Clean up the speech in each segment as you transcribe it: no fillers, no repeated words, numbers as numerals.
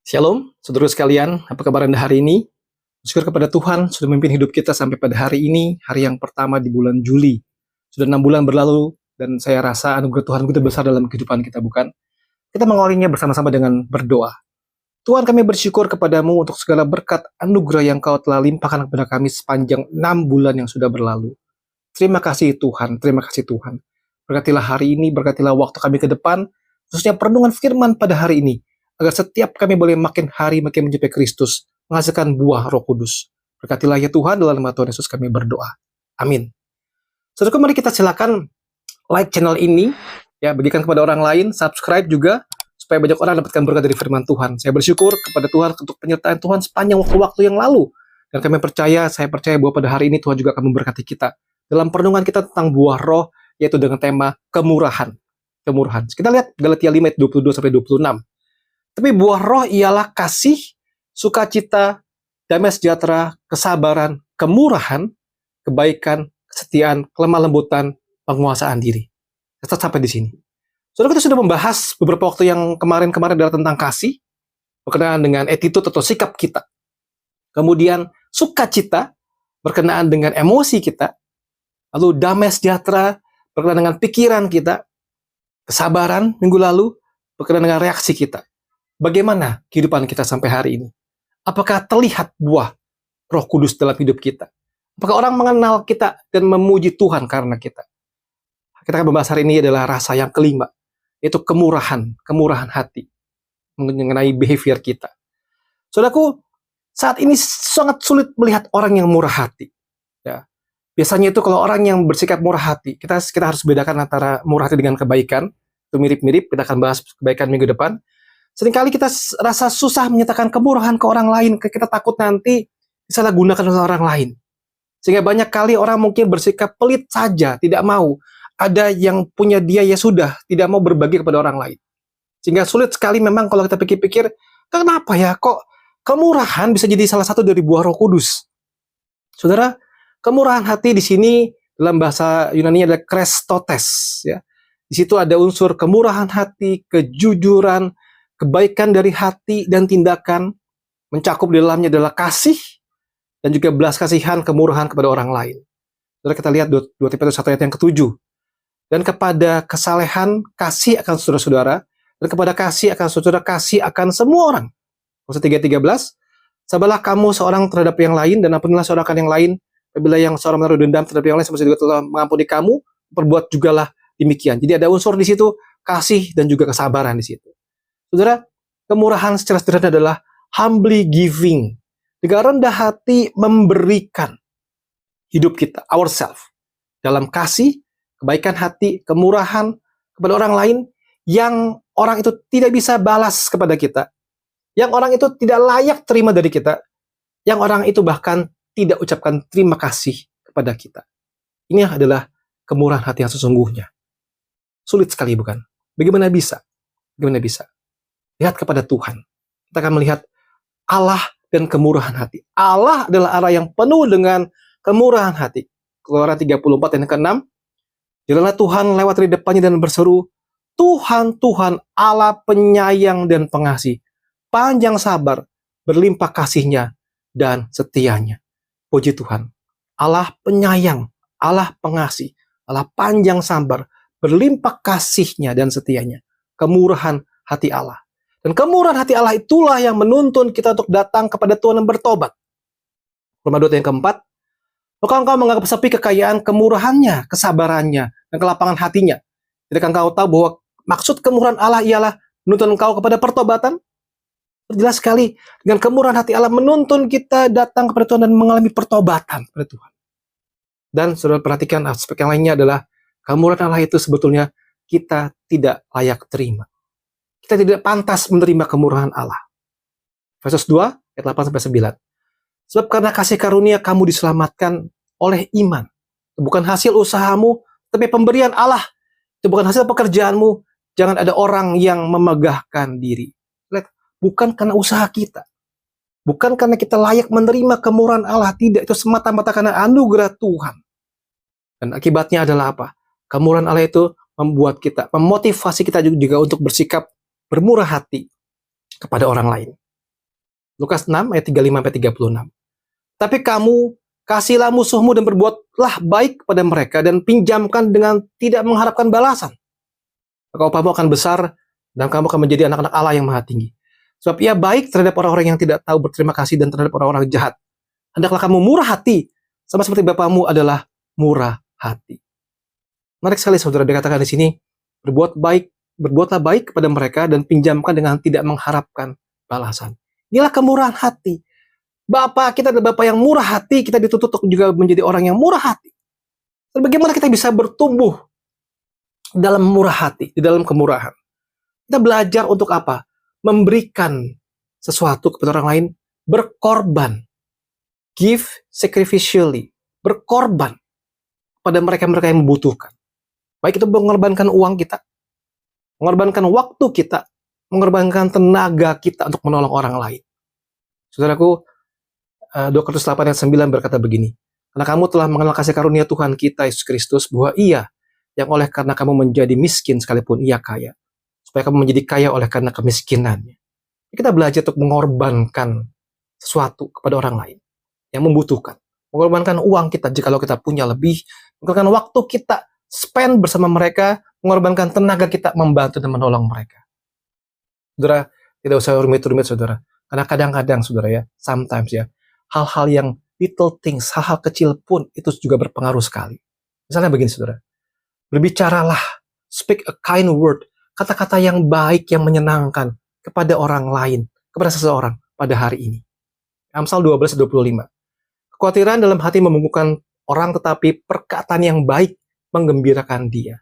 Shalom, saudara sekalian, apa kabar Anda hari ini? Syukur kepada Tuhan sudah memimpin hidup kita sampai pada hari ini, hari yang pertama di bulan Juli. Sudah 6 bulan berlalu, dan saya rasa anugerah Tuhan begitu besar dalam kehidupan kita, bukan? Kita mengawalinya bersama-sama dengan berdoa. Tuhan, kami bersyukur kepadamu untuk segala berkat anugerah yang kau telah limpahkan kepada kami sepanjang 6 bulan yang sudah berlalu. Terima kasih Tuhan, terima kasih Tuhan. Berkatilah hari ini, berkatilah waktu kami ke depan, khususnya perenungan firman pada hari ini, agar setiap kami boleh makin hari makin mencapai Kristus, menghasilkan buah Roh Kudus. Berkatilah ya Tuhan, dalam nama Tuhan Yesus kami berdoa. Amin. Saudaraku, mari kita silakan like channel ini, ya, bagikan kepada orang lain, subscribe juga, supaya banyak orang dapatkan berkat dari firman Tuhan. Saya bersyukur kepada Tuhan untuk penyertaan Tuhan sepanjang waktu-waktu yang lalu. Dan saya percaya bahwa pada hari ini Tuhan juga akan memberkati kita. Dalam perenungan kita tentang buah roh, yaitu dengan tema kemurahan. Kemurahan. Kita lihat Galatia 5 ayat 22-26. Tapi buah roh ialah kasih, sukacita, damai sejahtera, kesabaran, kemurahan, kebaikan, kesetiaan, kelemah lembutan, penguasaan diri. Kita sampai di sini. Saudara, kita sudah membahas beberapa waktu yang kemarin adalah tentang kasih, berkenaan dengan attitude atau sikap kita. Kemudian sukacita, berkenaan dengan emosi kita. Lalu damai sejahtera, berkenaan dengan pikiran kita. Kesabaran minggu lalu, berkenaan dengan reaksi kita. Bagaimana kehidupan kita sampai hari ini? Apakah terlihat buah Roh Kudus dalam hidup kita? Apakah orang mengenal kita dan memuji Tuhan karena kita? Kita akan membahas hari ini adalah rasa yang kelima, yaitu kemurahan hati, mengenai behavior kita. Saudaraku, saat ini sangat sulit melihat orang yang murah hati. Ya. Biasanya itu kalau orang yang bersikap murah hati, kita harus bedakan antara murah hati dengan kebaikan. Itu mirip-mirip, kita akan bahas kebaikan minggu depan. Seringkali kita rasa susah menyatakan kemurahan ke orang lain, kita takut nanti disalahgunakan oleh orang lain. Sehingga banyak kali orang mungkin bersikap pelit saja, tidak mau. Ada yang punya dia ya sudah, tidak mau berbagi kepada orang lain. Sehingga sulit sekali memang kalau kita pikir-pikir, kenapa ya kok kemurahan bisa jadi salah satu dari buah Roh Kudus? Saudara, kemurahan hati di sini dalam bahasa Yunani adalah krestotes. Ya. Di situ ada unsur kemurahan hati, kejujuran, kebaikan dari hati dan tindakan, mencakup di dalamnya adalah kasih, dan juga belas kasihan, kemurahan kepada orang lain. Saudara, kita lihat 2 Timotius 1 ayat yang ke-7. Dan kepada kesalehan, kasih akan saudara-saudara, dan kepada kasih akan saudara, kasih akan semua orang. Pasal 3:13, sabarlah kamu seorang terhadap yang lain, dan ampunilah seorang akan yang lain, apabila yang seorang menaruh dendam terhadap yang lain, seperti juga telah mengampuni kamu, perbuat jugalah demikian. Jadi ada unsur di situ, kasih dan juga kesabaran di situ. Saudara, kemurahan secara sederhana adalah humbly giving. Dengan rendah hati memberikan hidup kita, ourselves, dalam kasih, kebaikan hati, kemurahan kepada orang lain, yang orang itu tidak bisa balas kepada kita, yang orang itu tidak layak terima dari kita, yang orang itu bahkan tidak ucapkan terima kasih kepada kita. Ini adalah kemurahan hati yang sesungguhnya. Sulit sekali, bukan? Bagaimana bisa? Bagaimana bisa? Lihat kepada Tuhan. Kita akan melihat Allah dan kemurahan hati. Allah adalah Allah yang penuh dengan kemurahan hati. Keluaran 34 yang ke-6. Jalanlah Tuhan lewat di depannya dan berseru, Tuhan, Tuhan, Allah penyayang dan pengasih, panjang sabar, berlimpah kasihnya dan setianya. Puji Tuhan. Allah penyayang, Allah pengasih, Allah panjang sabar, berlimpah kasihnya dan setianya. Kemurahan hati Allah. Dan kemurahan hati Allah itulah yang menuntun kita untuk datang kepada Tuhan dan bertobat. Roma 2 yang ke-4. Maka engkau menganggap sepi kekayaan kemurahannya, kesabarannya, dan kelapangan hatinya. Jadi engkau tahu bahwa maksud kemurahan Allah ialah menuntun engkau kepada pertobatan? Jelas sekali, dengan kemurahan hati Allah menuntun kita datang kepada Tuhan dan mengalami pertobatan kepada Tuhan. Dan saudara perhatikan aspek yang lainnya adalah kemurahan Allah itu sebetulnya kita tidak layak terima. Kita tidak pantas menerima kemurahan Allah. Efesus 2 ayat 8-9. Sebab karena kasih karunia kamu diselamatkan oleh iman. Itu bukan hasil usahamu, tapi pemberian Allah. Itu bukan hasil pekerjaanmu. Jangan ada orang yang memegahkan diri. Bukan karena usaha kita. Bukan karena kita layak menerima kemurahan Allah. Tidak, itu semata-mata karena anugerah Tuhan. Dan akibatnya adalah apa? Kemurahan Allah itu membuat kita, memotivasi kita juga untuk bersikap bermurah hati kepada orang lain. Lukas 6 ayat 35-36. Tapi kamu kasihlah musuhmu dan berbuatlah baik kepada mereka dan pinjamkan dengan tidak mengharapkan balasan. Maka upahmu akan besar dan kamu akan menjadi anak-anak Allah yang maha tinggi. Sebab ia baik terhadap orang-orang yang tidak tahu berterima kasih dan terhadap orang-orang jahat. Hendaklah kamu murah hati, sama seperti Bapamu adalah murah hati. Menarik sekali saudara dikatakan di sini, berbuatlah baik kepada mereka dan pinjamkan dengan tidak mengharapkan balasan. Inilah kemurahan hati. Bapa kita adalah Bapa yang murah hati, kita dituntut untuk juga menjadi orang yang murah hati. Dan bagaimana kita bisa bertumbuh dalam murah hati, di dalam kemurahan? Kita belajar untuk apa? Memberikan sesuatu kepada orang lain, berkorban. Give sacrificially, berkorban pada mereka-mereka yang membutuhkan. Baik itu mengorbankan uang kita, mengorbankan waktu kita, mengorbankan tenaga kita untuk menolong orang lain. Saudaraku, 2 Korintus 8 ayat 9 berkata begini, karena kamu telah mengenal kasih karunia Tuhan kita Yesus Kristus, bahwa ia yang oleh karena kamu menjadi miskin sekalipun ia kaya, supaya kamu menjadi kaya oleh karena kemiskinannya. Kita belajar untuk mengorbankan sesuatu kepada orang lain yang membutuhkan. Mengorbankan uang kita jikalau kita punya lebih, mengorbankan waktu kita spend bersama mereka, mengorbankan tenaga kita membantu dan menolong mereka. Saudara, tidak usah rumit-rumit saudara. Karena kadang-kadang saudara ya, sometimes ya, hal-hal yang little things, hal-hal kecil pun itu juga berpengaruh sekali. Misalnya begini saudara, berbicaralah, speak a kind word, kata-kata yang baik, yang menyenangkan kepada orang lain, kepada seseorang pada hari ini. Amsal 12:25. Kekhawatiran dalam hati membungkukkan orang, tetapi perkataan yang baik menggembirakan dia.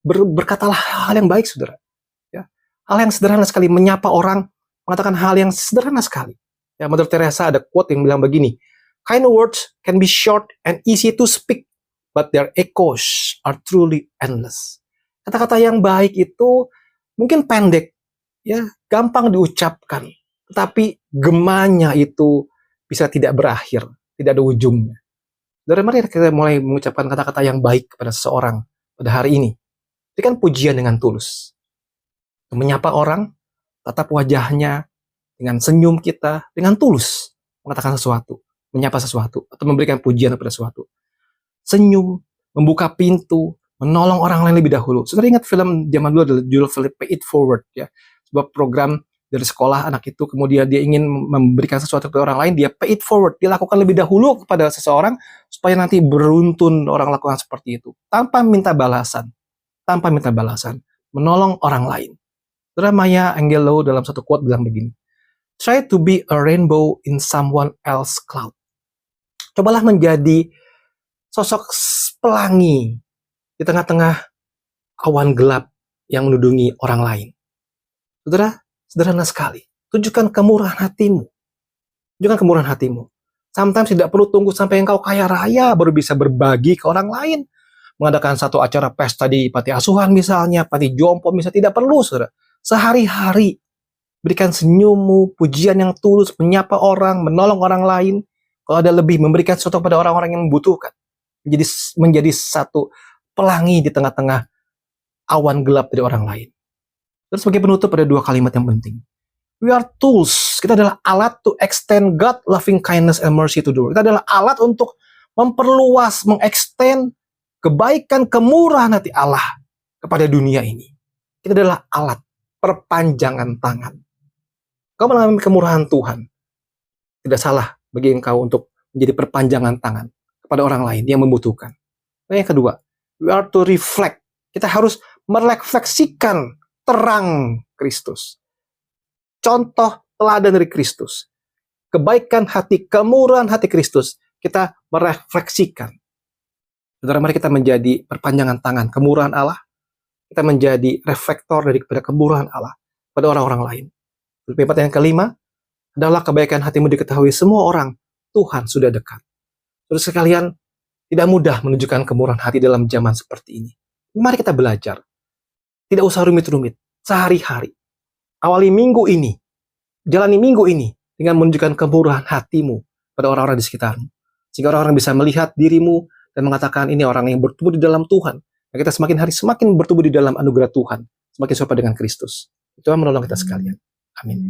Berkatalah hal yang baik, saudara. Ya, hal yang sederhana sekali, menyapa orang, mengatakan hal yang sederhana sekali. Ya, Mother Teresa ada quote yang bilang begini, kind words can be short and easy to speak, but their echoes are truly endless. Kata-kata yang baik itu mungkin pendek, ya, gampang diucapkan, tetapi gemanya itu bisa tidak berakhir, tidak ada ujungnya. Dari mari kita mulai mengucapkan kata-kata yang baik kepada seseorang pada hari ini. Berikan pujian dengan tulus. Menyapa orang, tatap wajahnya dengan senyum kita, dengan tulus mengatakan sesuatu, menyapa sesuatu, atau memberikan pujian kepada sesuatu. Senyum, membuka pintu, menolong orang lain lebih dahulu. Saudara ingat film zaman dulu adalah judul film Pay It Forward, ya, sebuah program dari sekolah anak itu, kemudian dia ingin memberikan sesuatu kepada orang lain, dia pay it forward, dia lakukan lebih dahulu kepada seseorang supaya nanti beruntun orang lakukan seperti itu, tanpa minta balasan, menolong orang lain. Saudara, Maya Angelou dalam satu quote bilang begini, try to be a rainbow in someone else's cloud. Cobalah menjadi sosok pelangi di tengah-tengah awan gelap yang menudungi orang lain. Saudara, sederhana sekali. Tunjukkan kemurahan hatimu. Tunjukkan kemurahan hatimu. Sometimes tidak perlu tunggu sampai engkau kaya raya baru bisa berbagi ke orang lain. Mengadakan satu acara pesta di panti asuhan misalnya, panti jompo misalnya, tidak perlu, saudara. Sehari-hari berikan senyummu, pujian yang tulus, menyapa orang, menolong orang lain. Kalau ada lebih, memberikan sesuatu kepada orang-orang yang membutuhkan. Menjadi satu pelangi di tengah-tengah awan gelap dari orang lain. Terus sebagai penutup ada dua kalimat yang penting. We are tools. Kita adalah alat to extend God loving kindness and mercy to the world. Kita adalah alat untuk memperluas, mengextend kebaikan, kemurahan hati Allah kepada dunia ini. Kita adalah alat, perpanjangan tangan. Kau mengalami kemurahan Tuhan. Tidak salah bagi engkau untuk menjadi perpanjangan tangan kepada orang lain yang membutuhkan. Dan yang kedua, we are to reflect. Kita harus merefleksikan terang Kristus. Contoh teladan dari Kristus. Kebaikan hati, kemurahan hati Kristus. Kita merefleksikan. Saudara, mari kita menjadi perpanjangan tangan kemurahan Allah. Kita menjadi reflektor daripada kemurahan Allah pada orang-orang lain. Kalimat yang kelima adalah kebaikan hatimu diketahui semua orang. Tuhan sudah dekat. Terus sekalian, tidak mudah menunjukkan kemurahan hati dalam zaman seperti ini. Mari kita belajar. Tidak usah rumit-rumit. Sehari-hari. Awali minggu ini. Jalani minggu ini dengan menunjukkan kemurahan hatimu pada orang-orang di sekitarmu. Sehingga orang-orang bisa melihat dirimu dan mengatakan ini orang yang bertumbuh di dalam Tuhan. Dan kita semakin hari semakin bertumbuh di dalam anugerah Tuhan. Semakin serupa dengan Kristus. Itu yang menolong kita sekalian. Amin.